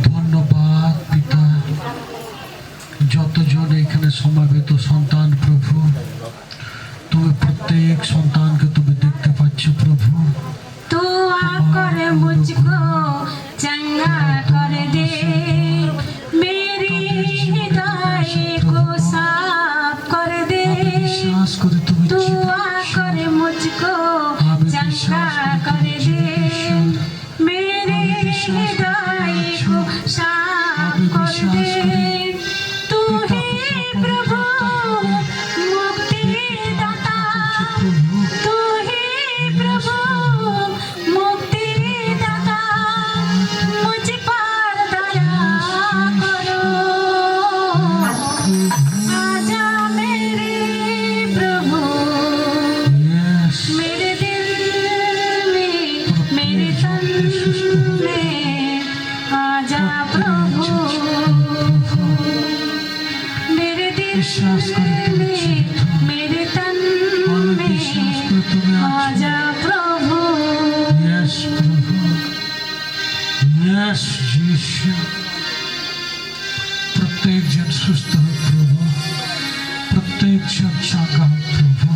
ধন্যবাদ পিতা। যতজন এখানে সমাবেত সন্তান প্রভু, তুমি প্রত্যেক সন্তানকে তুমি দেখতে পাচ্ছ প্রভু। दुआ करे मुझको चंगा कर दे, मेरी हृदय को साफ कर दे। दुआ करे मुझको चंगा कर दे, मेरे हृदय को साफ कर दे। तू ही प्रभु मुक्तिदाता, तू ही प्रभु मुक्तिदाता, मुझ पर दया करो। आजा मेरे प्रभु, मेरे दिल में, मेरे तन में, आजा प्रभु, मेरे दिल में, मेरे तन में, आजा प्रभु। Yes, প্রভু। Yes, যিশু। প্রত্যেকজন সুস্থ হোক প্রভু, প্রত্যেকজন চাঙ্গা হোক প্রভু।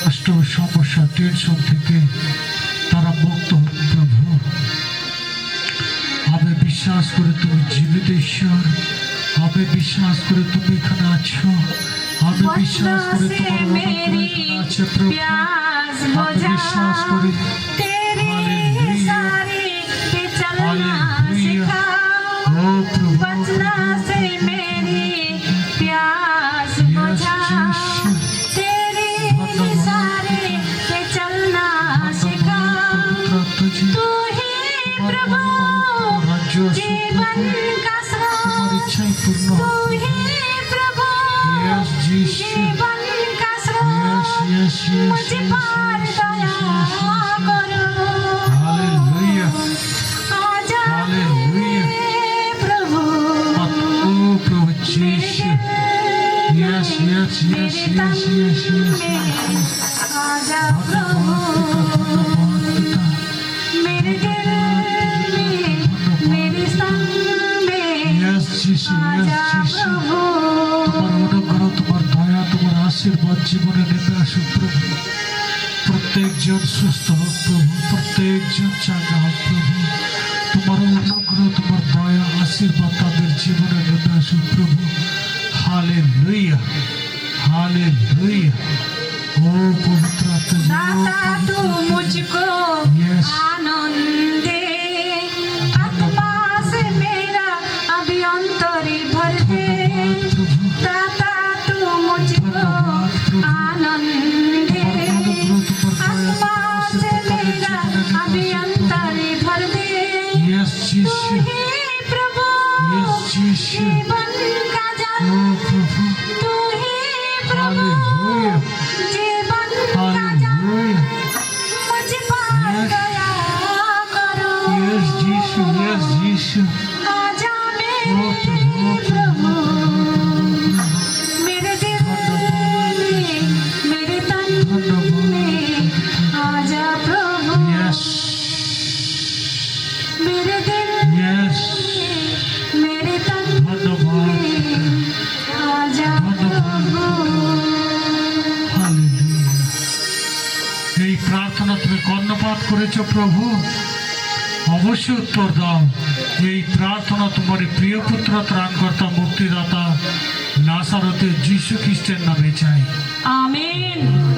কষ্ট সমস্যা টেনশন থেকে তারা মুক্ত হোক প্রভু। আমি বিশ্বাস করে তুমি জীবিত ঈশ্বর, আমি বিশ্বাস করে তুমি এখানে আছো, আমি বিশ্বাস করে তোমার অনুগ্রহ এখানে আছে প্রভু। प्यास আমি बुझा বিশ্বাস করি। तेरे सारे पे चलना हालेलुया। सिखा, ও প্রভু, बचना से मेरी प्यास बुझा। যিশু। तेरे सारे पे चलना सिखा, পবিত্র আত্মজি, तू ही प्रभु রাজ্য जीवन का তোমার स्रोत, ইচ্ছাই পূর্ণ तू হোক। ही प्रभु Yes, যিশু। जीवन का Yes, स्रोत, yes, yes, मुझ yes, पर yes, दया yes, yes, yes. करो। Hallelujah. आजा Hallelujah. प्रभु, ও প্রভু যিশু। Yes, yes, yes, yes, yes, yes, yes. आजा ধন্যবাদ পিতা, प्रभु, ধন্যবাদ পিতা। मेरे दिल में, मेरे संग में, Yes, যিশু, yes, आजा যিশু। प्रभु। তোমার অনুগ্রহ, তোমার দয়া, তোমার আশীর্বাদ জীবনে নেমে আসুক প্রভু। প্রত্যেকজন সুস্থ হোক প্রভু, প্রত্যেকজন চাঙ্গা হোক প্রভু। তোমার অনুগ্রহ, তোমার দয়া, আশীর্বাদ তাদের জীবনে নেমে আসুক প্রভু। Hallelujah, hallelujah. ও পবিত্র আত্মা, दाता तू मुझको Yes. आनंद दे, आत्मा से मेरा अभियंतरी भर दे। প্রভু। दाता तू मुझको आनंद दे, आत्मा से मेरा अभियंतरी भर दे। Yes, तू যিশু। ही प्रभु Yes, যিশু। जीवन का जल, ও প্রভু। तू ही प्रभु Hallelujah. जीवन का जल, Hallelujah. मुझ पर Yes. दया करो। Yes, যিশু। Yes, যিশু। आजा ও প্রভু, ও मेरे প্রভু, प्रभु, मेरे दिल में, मेरे तन में, आजा प्रभु, Yes. मेरे दिल Yes. में, मेरे तन ধন্যবাদ। में, आजा प्रभु। Hallelujah. এই প্রার্থনা তুমি কর্ণপাত করেছো প্রভু, অবশ্যই উত্তর দাও। এই প্রার্থনা তোমার প্রিয় পুত্র, ত্রাণকর্তা, মুক্তিদাতা নাসারতের যীশু খ্রিস্টের নামে চাই। आमीन।